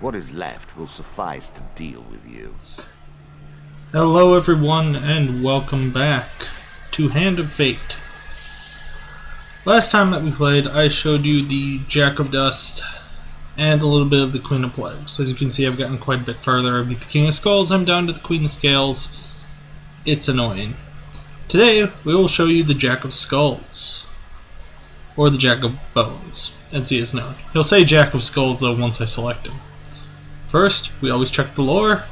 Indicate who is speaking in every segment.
Speaker 1: What is left will suffice to deal with you.
Speaker 2: Hello everyone and welcome back to Hand of Fate. Last time that we played I showed you the Jack of Dust and a little bit of the Queen of Plagues. As you can see, I've gotten quite a bit further. I beat the King of Skulls, I'm down to the Queen of Scales. It's annoying. Today we will show you the Jack of Skulls, or the Jack of Bones as he is known. He'll say Jack of Skulls though once I select him. First, we always check the lore.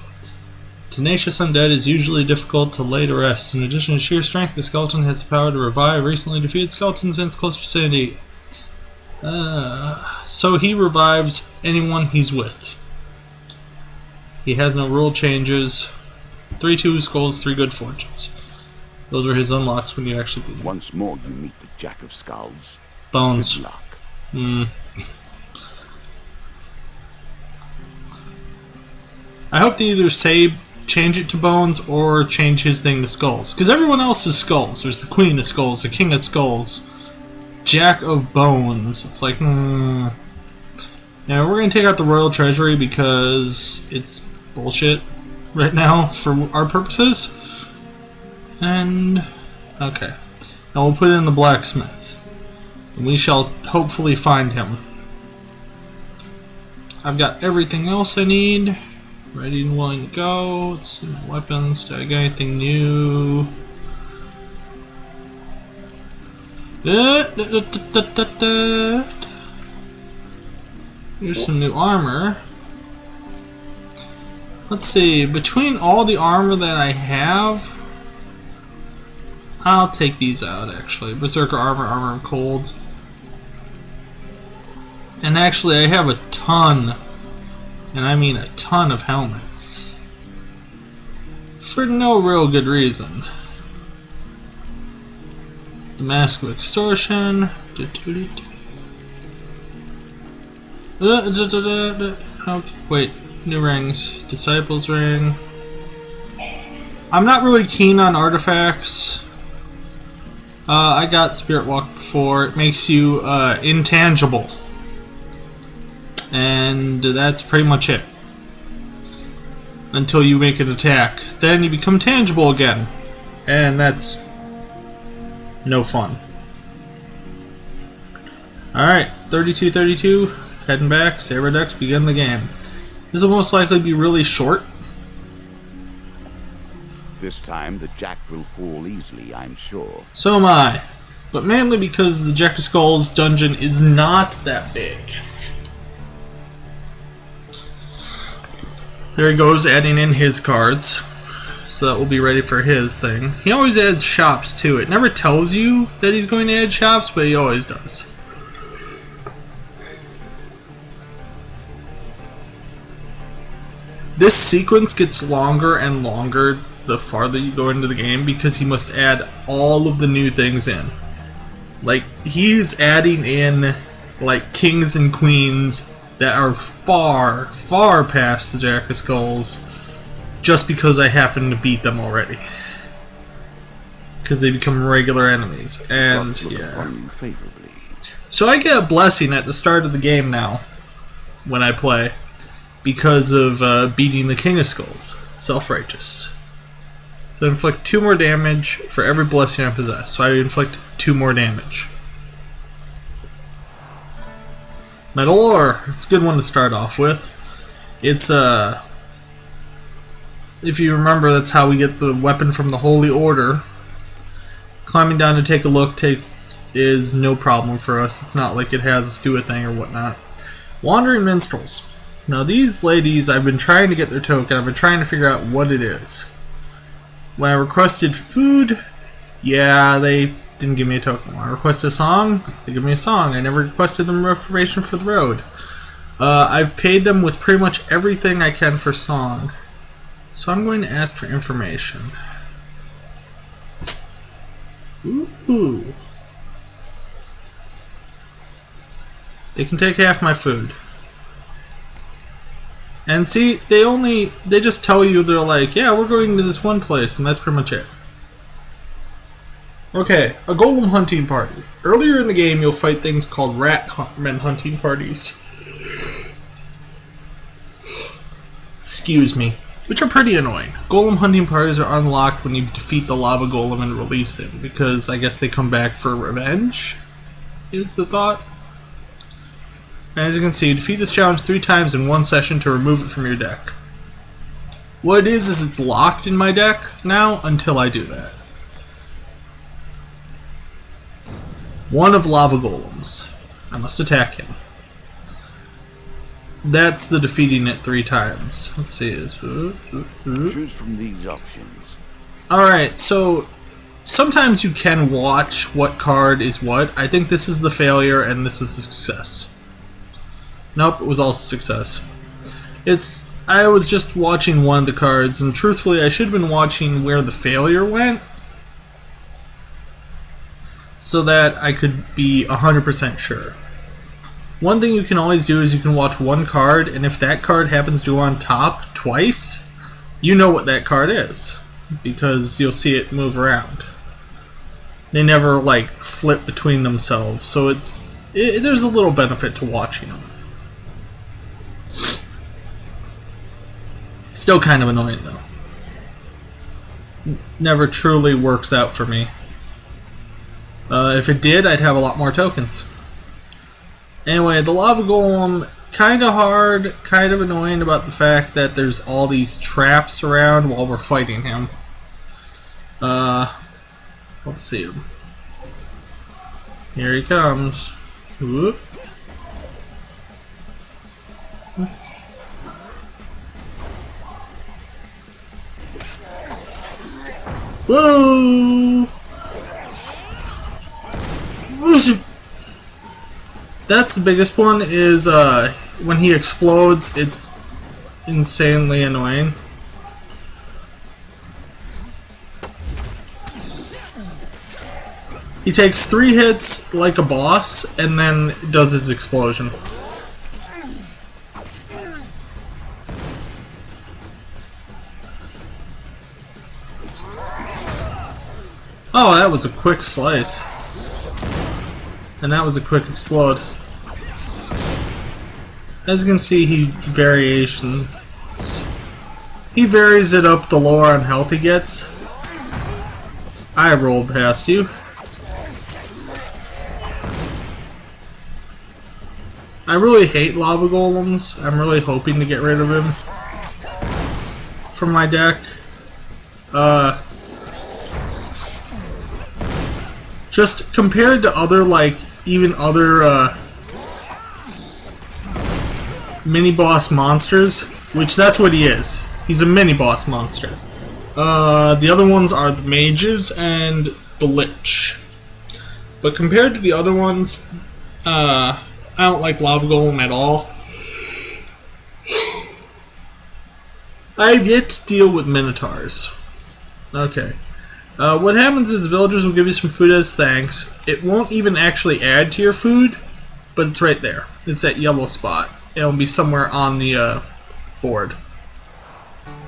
Speaker 2: Tenacious undead is usually difficult to lay to rest. In addition to sheer strength, the skeleton has the power to revive recently defeated skeletons in its close vicinity. So he revives anyone he's with. He has no rule changes. 3 skulls, 3 good fortunes. Those are his unlocks when you actually beat him.
Speaker 1: Once more you meet the Jack of Skulls.
Speaker 2: Bones.
Speaker 1: Good luck.
Speaker 2: I hope they either say change it to Bones or change his thing to Skulls. Because everyone else is Skulls. There's the Queen of Skulls, the King of Skulls, Jack of Bones. It's like, Now we're going to take out the Royal Treasury because it's bullshit right now for our purposes. And, okay. Now we'll put it in the blacksmith. And we shall hopefully find him. I've got everything else I need. Ready and willing to go. Let's see my weapons. Did I get anything new? Here's some new armor. Let's see. Between all the armor that I have, I'll take these out actually. Berserker armor, armor of cold. And actually I have a ton. And I mean a ton of helmets. For no real good reason. The Mask of Extortion. Okay, wait. New rings. Disciples ring. I'm not really keen on artifacts. I got Spirit Walk before. It makes you intangible. And that's pretty much it. Until you make an attack. Then you become tangible again. And that's no fun. Alright, 32-32, heading back, Saber Decks, begin the game. This will most likely be really short.
Speaker 1: This time the Jack will fall easily, I'm sure.
Speaker 2: So am I. But mainly because the Jack of Skulls dungeon is not that big. There he goes, adding in his cards. So that will be ready for his thing. He always adds shops to it. Never tells you that he's going to add shops, but he always does. This sequence gets longer and longer the farther you go into the game because he must add all of the new things in. Like, he's adding in, like, kings and queens that are far, far past the Jack of Skulls just because I happen to beat them already. Because they become regular enemies. And, yeah. So I get a blessing at the start of the game now when I play because of beating the King of Skulls. Self-righteous. So I inflict 2 more damage for every blessing I possess. So I inflict 2 more damage. Metal ore, it's a good one to start off with. It's if you remember, that's how we get the weapon from the Holy Order. Climbing down to take a look is no problem for us. It's not like it has us do a thing or whatnot. Wandering Minstrels. Now these ladies, I've been trying to get their token. I've been trying to figure out what it is. When I requested food, yeah, they didn't give me a token. When I requested a song, they give me a song. I never requested them information for the road. I've paid them with pretty much everything I can for song. So I'm going to ask for information. Ooh. They can take half my food. And see, they just tell you, they're like, yeah, we're going to this one place, and that's pretty much it. Okay, a golem hunting party. Earlier in the game, you'll fight things called rat men hunting parties. excuse me, which are pretty annoying. Golem hunting parties are unlocked when you defeat the lava golem and release him, because I guess they come back for revenge, is the thought. As you can see, defeat this challenge 3 times in one session to remove it from your deck. What it is it's locked in my deck now until I do that. One of lava golems. I must attack him. That's the defeating it 3 times. Let's see.
Speaker 1: Choose from these options.
Speaker 2: Alright, so sometimes you can watch what card is what. I think this is the failure and this is the success. Nope, it was also success. I was just watching one of the cards, and truthfully I should have been watching where the failure went, so that I could be 100% sure. One thing you can always do is you can watch one card, and if that card happens to go on top twice, you know what that card is, because you'll see it move around. They never like flip between themselves, so there's a little benefit to watching them. Still kind of annoying though. Never truly works out for me. If it did, I'd have a lot more tokens. Anyway, the lava golem, kind of hard, kind of annoying about the fact that there's all these traps around while we're fighting him. Let's see him. Here he comes. Whoop. Whoa! That's the biggest one, is when he explodes, it's insanely annoying. He takes 3 hits like a boss and then does his explosion. Oh, that was a quick slice. And that was a quick explode. As you can see, he varies it up the lower on health he gets. I rolled past you. I really hate lava golems. I'm really hoping to get rid of him from my deck. Just compared to other, like, even other mini-boss monsters, which that's what he is. He's a mini-boss monster. The other ones are the mages and the Lich. But compared to the other ones, I don't like Lava Golem at all. I have yet to deal with Minotaurs. Okay. What happens is villagers will give you some food as thanks. It won't even actually add to your food, but it's right there. It's that yellow spot. It'll be somewhere on the board.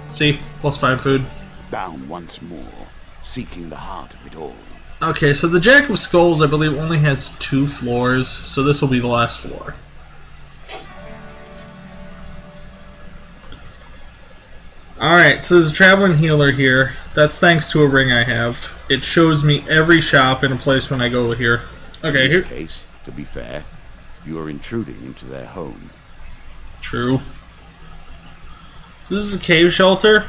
Speaker 2: See? +5 food.
Speaker 1: Bound once more, seeking the heart of it all.
Speaker 2: Okay, so the Jack of Skulls, I believe, only has 2 floors, so this will be the last floor. Alright, so there's a traveling healer here. That's thanks to a ring I have. It shows me every shop in a place when I go here. Okay,
Speaker 1: in this case, to be fair, you are intruding into their home.
Speaker 2: True. So this is a cave shelter.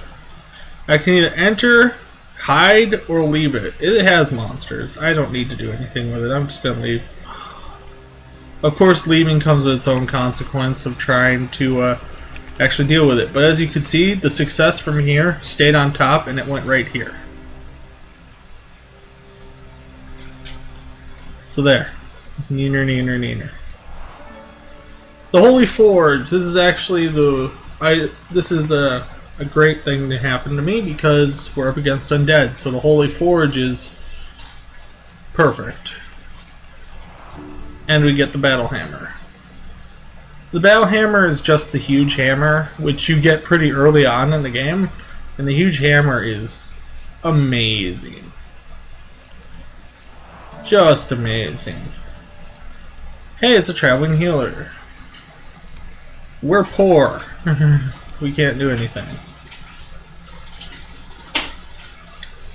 Speaker 2: I can either enter, hide, or leave it. It has monsters. I don't need to do anything with it. I'm just going to leave. Of course, leaving comes with its own consequence of trying to actually deal with it. But as you can see, the success from here stayed on top and it went right here. So there. Neener, neener, neener. The Holy Forge. This is actually this is a great thing to happen to me because we're up against undead. So the Holy Forge is perfect. And we get the Battle Hammer. The Battle Hammer is just the huge hammer, which you get pretty early on in the game, and the huge hammer is amazing. Just amazing. Hey, it's a traveling healer. We're poor. we can't do anything.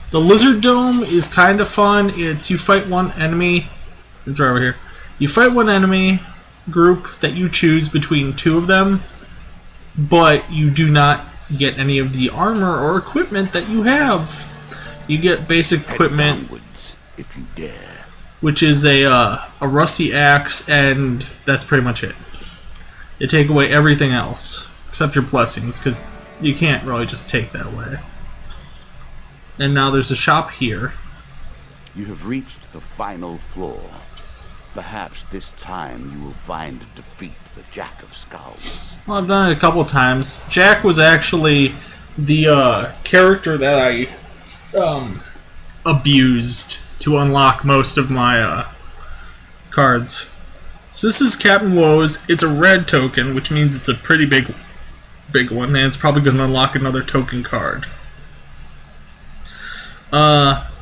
Speaker 2: The Lizard Dome is kind of fun. It's you fight one enemy. It's right over here. You fight one enemy group that you choose between two of them, but you do not get any of the armor or equipment that you have. You get basic equipment,
Speaker 1: if you dare,
Speaker 2: which is a rusty axe, and that's pretty much it. They take away everything else except your blessings, because you can't really just take that away. And now there's a shop here.
Speaker 1: You have reached the final floor. Perhaps this time you will find and defeat the Jack of Skulls.
Speaker 2: Well, I've done it a couple times. Jack was actually the character that I abused to unlock most of my cards. So this is Captain Woes. It's a red token, which means it's a pretty big one, and it's probably going to unlock another token card.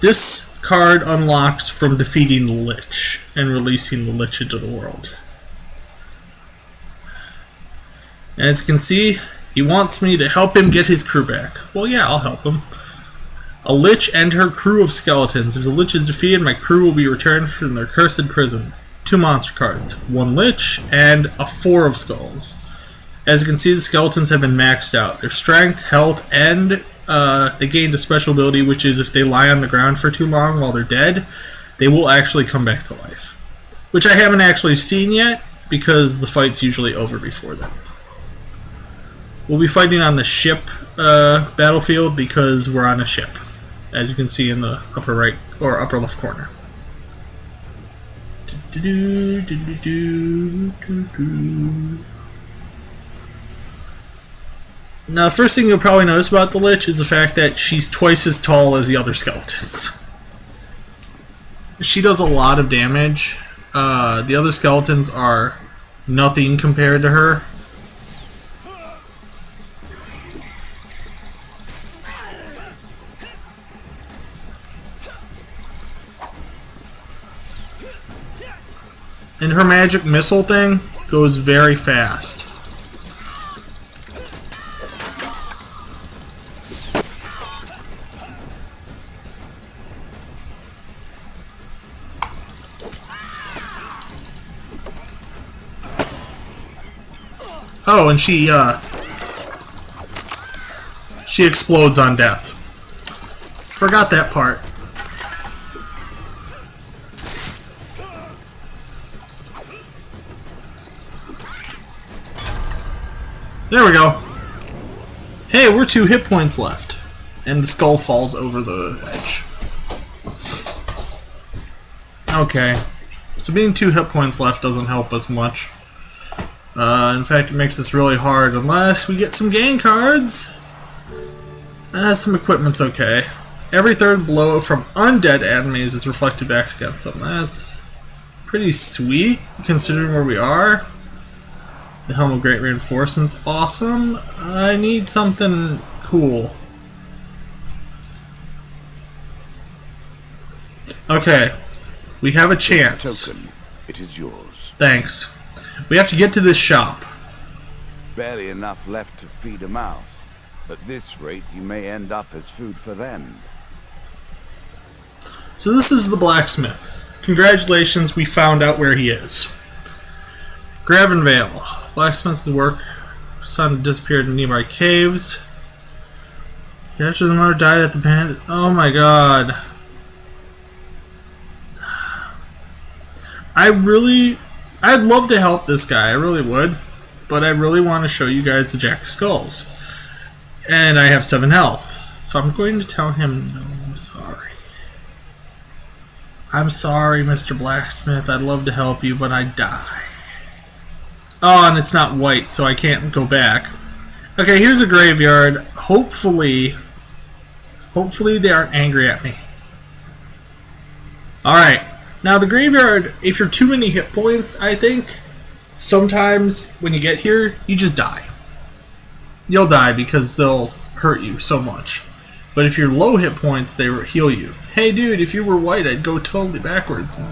Speaker 2: This card unlocks from defeating the Lich and releasing the Lich into the world. And as you can see, he wants me to help him get his crew back. Well, yeah, I'll help him. A Lich and her crew of skeletons. If the Lich is defeated, my crew will be returned from their cursed prison. 2 monster cards. 1 Lich and a 4 of skulls. As you can see, the skeletons have been maxed out. Their strength, health, and they gained a special ability, which is if they lie on the ground for too long while they're dead, they will actually come back to life. Which I haven't actually seen yet, because the fight's usually over before then. We'll be fighting on the ship battlefield because we're on a ship, as you can see in the upper right or upper left corner. Now, the first thing you'll probably notice about the Lich is the fact that she's twice as tall as the other skeletons. She does a lot of damage. The other skeletons are nothing compared to her. And her magic missile thing goes very fast. Oh, and she explodes on death. Forgot that part. There we go. Hey, we're 2 hit points left. And the skull falls over the edge. Okay. So being 2 hit points left doesn't help us much. In fact, it makes this really hard unless we get some gain cards. Some equipment's okay. Every third blow from undead enemies is reflected back against them. That's pretty sweet, considering where we are. The Helm of Great Reinforcement's awesome. I need something cool. Okay, we have a chance.
Speaker 1: Token. It is yours.
Speaker 2: Thanks. We have to get to this shop.
Speaker 1: Barely enough left to feed a mouse. At this rate, you may end up as food for them.
Speaker 2: So this is the blacksmith. Congratulations, we found out where he is. Gravenvale. Blacksmith's work. Son disappeared in nearby caves. Yasha's mother died at the bandit. Oh my god. I'd love to help this guy, I really would, but I really want to show you guys the Jack of Skulls. And I have 7 health, so I'm going to tell him, no, I'm sorry. I'm sorry, Mr. Blacksmith, I'd love to help you, but I die. Oh, and it's not white, so I can't go back. Okay, here's a graveyard. Hopefully they aren't angry at me. Alright. Now the graveyard, if you're too many hit points, I think, sometimes when you get here, you just die. You'll die because they'll hurt you so much. But if you're low hit points, they will heal you. Hey dude, if you were white, I'd go totally backwards and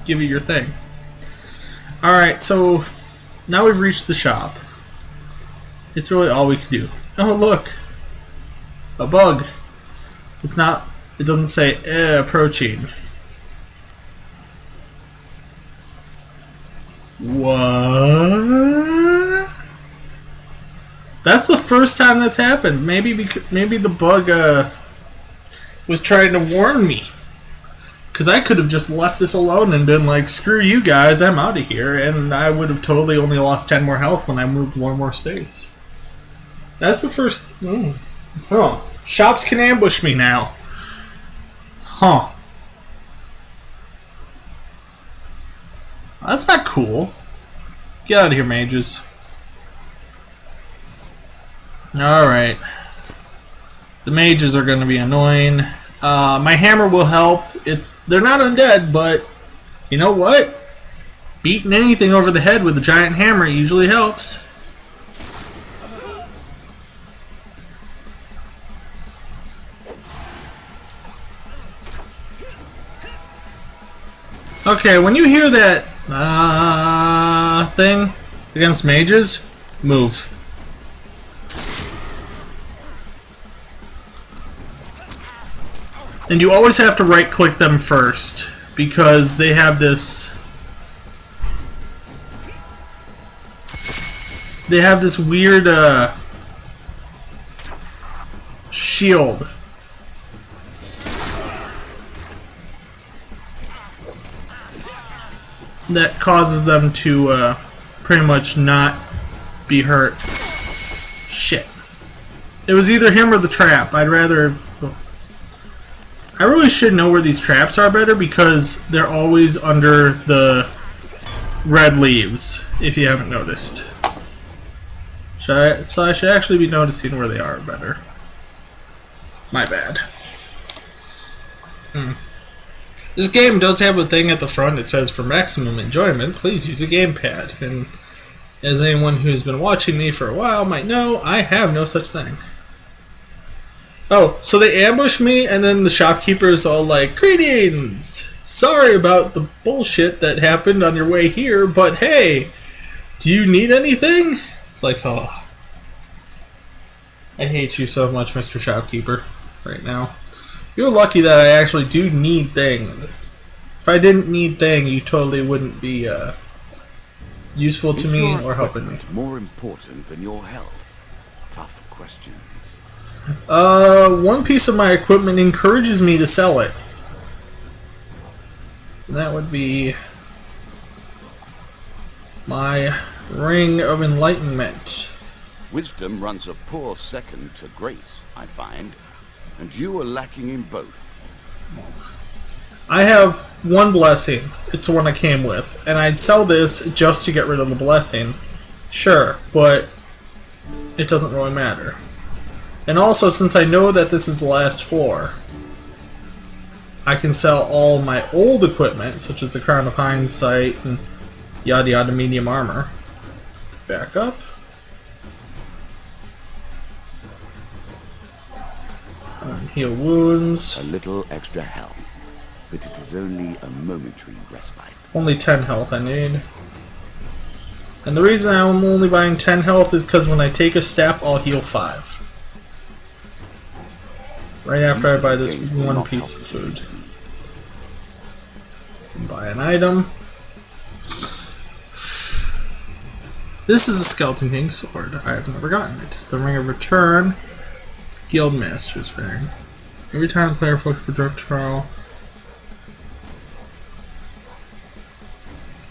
Speaker 2: give you your thing. Alright, so now we've reached the shop. It's really all we can do. Oh, look! A bug. It's not... It doesn't say, approaching. What? That's the first time that's happened. Maybe the bug was trying to warn me. Because I could have just left this alone and been like, screw you guys, I'm out of here. And I would have totally only lost 10 more health when I moved one more space. That's the first... Huh. Shops can ambush me now. Huh. That's not cool. Get out of here, mages. Alright. The mages are going to be annoying. My hammer will help. They're not undead, but you know what? Beating anything over the head with a giant hammer usually helps. Okay, when you hear that thing against mages, move. And you always have to right-click them first, because they have this... They have this weird, shield. That causes them to, pretty much not be hurt. Shit. It was either him or the trap. I'd rather... I really should know where these traps are better because they're always under the red leaves, if you haven't noticed. So I should actually be noticing where they are better. My bad. This game does have a thing at the front that says, for maximum enjoyment, please use a gamepad. And as anyone who's been watching me for a while might know, I have no such thing. Oh, so they ambush me, and then the shopkeeper's all like, greetings! Sorry about the bullshit that happened on your way here, but hey, do you need anything? It's like, oh. I hate you so much, Mr. Shopkeeper, right now. You're lucky that I actually do need things. If I didn't need things, you totally wouldn't be useful to me or helping me.
Speaker 1: More important than your health? Tough questions.
Speaker 2: One piece of my equipment encourages me to sell it. That would be my Ring of Enlightenment.
Speaker 1: Wisdom runs a poor second to grace, I find, and you are lacking in both.
Speaker 2: I have one blessing. It's the one I came with, and I'd sell this just to get rid of the blessing. Sure, but it doesn't really matter. And also, since I know that this is the last floor, I can sell all my old equipment, such as the Crown of Hindsight and yada yada medium armor. Back up. Heal wounds.
Speaker 1: A little extra health, but it is only a momentary respite.
Speaker 2: Only 10 health I need. And the reason I'm only buying 10 health is because when I take a step, I'll heal 5. Right after I buy this one piece of food. Buy an item. This is a Skeleton King's sword. I have never gotten it. The Ring of Return. Guildmaster's Ring. Every time the player focuses projectile.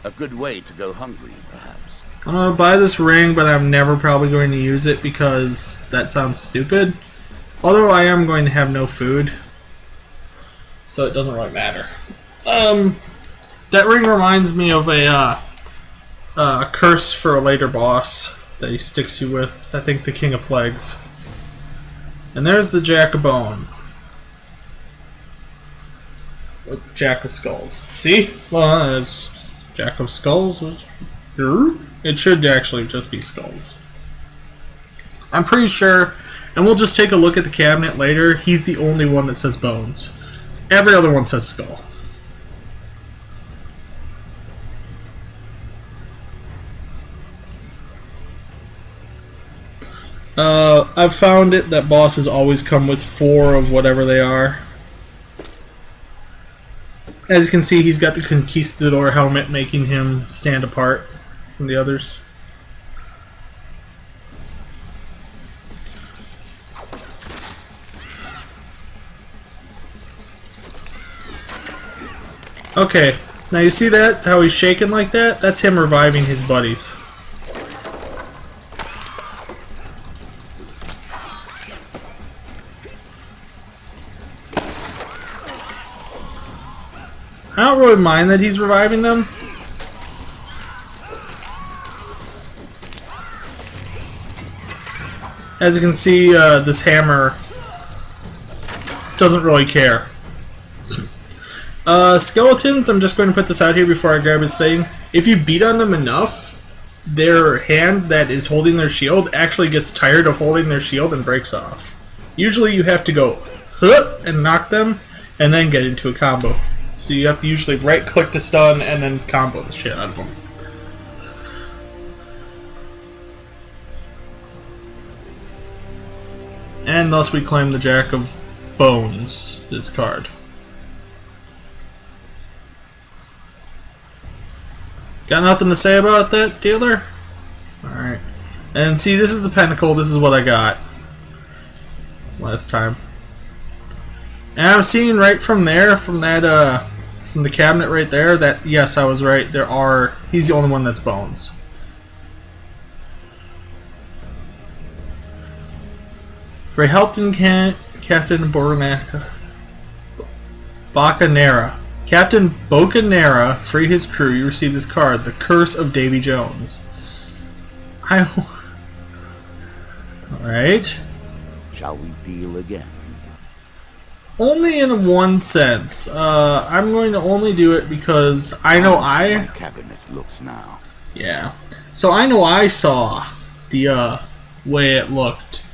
Speaker 1: A good way to go hungry, perhaps.
Speaker 2: I'm gonna buy this ring, but I'm never probably going to use it because that sounds stupid. Although I am going to have no food, so it doesn't really matter. That ring reminds me of a curse for a later boss that he sticks you with. I think the King of Plagues. And there's the Jack of Bone. With Jack of Skulls. See? Well, it's Jack of Skulls. It should actually just be skulls. I'm pretty sure, and we'll just take a look at the cabinet later, he's the only one that says bones. Every other one says skull. I've found it that bosses always come with 4 of whatever they are. As you can see, he's got the Conquistador helmet, making him stand apart from the others. Okay, now you see that? How he's shaking like that? That's him reviving his buddies. I don't really mind that he's reviving them. As you can see, this hammer doesn't really care. Skeletons, I'm just going to put this out here before I grab his thing. If you beat on them enough, their hand that is holding their shield actually gets tired of holding their shield and breaks off. Usually you have to go hup and knock them and then get into a combo. So you have to usually right click to stun and then combo the shit out of them. And thus we claim the Jack of Bones, this card. Got nothing to say about that, dealer? Alright. And see, this is the Pentacle, this is what I got last time. And I'm seeing right from there, from that, from the cabinet right there, that, yes, I was right, he's the only one that's bones. For helping Captain Bacanera. Captain Bocanera free his crew, you receive this card, the Curse of Davy Jones. Alright.
Speaker 1: Shall we deal again?
Speaker 2: Only in one sense. I'm going to only do it because I know
Speaker 1: My cabinet looks now.
Speaker 2: Yeah. So I know I saw the way it looked.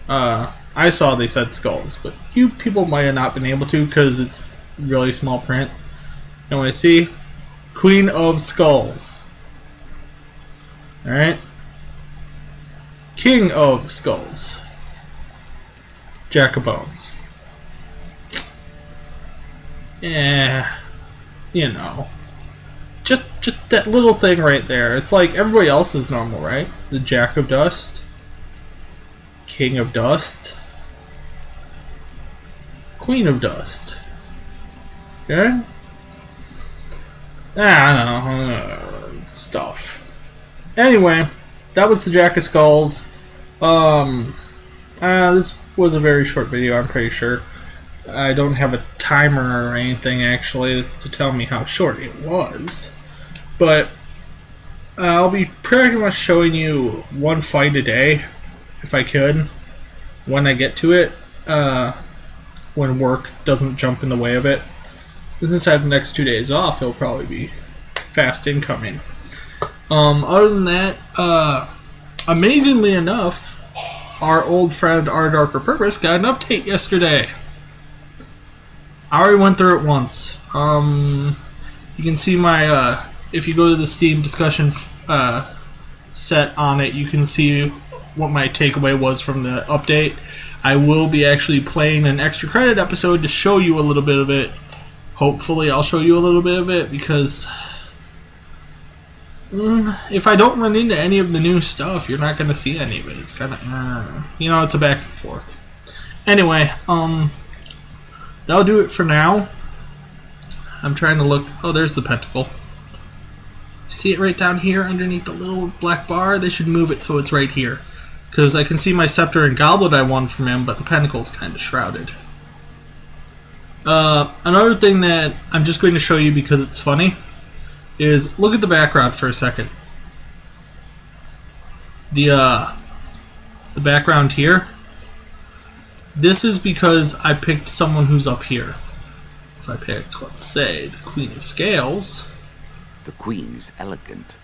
Speaker 2: I saw they said skulls, but you people might have not been able to because it's really small print. And what I see, Queen of Skulls. Alright. King of Skulls. Jack of Bones. Yeah, you know. Just that little thing right there. It's like everybody else is normal, right? The Jack of Dust. King of Dust. Queen of Dust. Okay? I don't know. Stuff. Anyway, that was the Jack of Skulls. This was a very short video, I'm pretty sure. I don't have a timer or anything actually to tell me how short it was. But I'll be pretty much showing you one fight a day, if I could, when I get to it, when work doesn't jump in the way of it. Since I have the next 2 days off, it'll probably be fast incoming. Other than that, amazingly enough, our old friend Our Darker Purpose got an update yesterday. I already went through it once. You can see my, if you go to the Steam discussion set on it, you can see what my takeaway was from the update. I will be actually playing an extra credit episode to show you a little bit of it. Hopefully I'll show you a little bit of it, because if I don't run into any of the new stuff, you're not going to see any of it. It's kind of, you know, it's a back and forth. Anyway, that'll do it for now. I'm trying to look. Oh, there's the Pentacle. See it right down here underneath the little black bar? They should move it so it's right here, because I can see my Scepter and Goblet I won from him, but the Pentacle's kind of shrouded. Another thing that I'm just going to show you because it's funny is look at the background for a second. The background here. This is because I picked someone who's up here. If I pick, let's say, the Queen of Scales.
Speaker 1: The Queen is elegant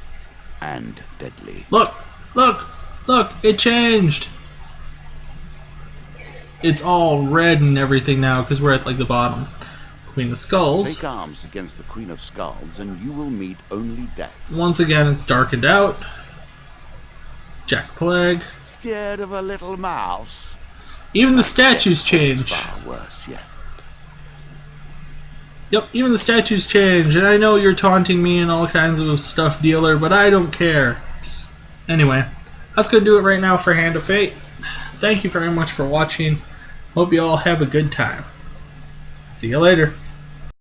Speaker 1: and deadly.
Speaker 2: Look! Look! Look! It changed! It's all red and everything now because we're at like the bottom. Queen of Skulls.
Speaker 1: Take arms against the Queen of Skulls and you will meet only death.
Speaker 2: Once again, it's darkened out. Jack Plague.
Speaker 1: Scared of a little mouse?
Speaker 2: Even the statues change.
Speaker 1: Far worse yet.
Speaker 2: Yep, even the statues change. And I know you're taunting me and all kinds of stuff, dealer, but I don't care. Anyway, that's going to do it right now for Hand of Fate. Thank you very much for watching. Hope you all have a good time. See you later.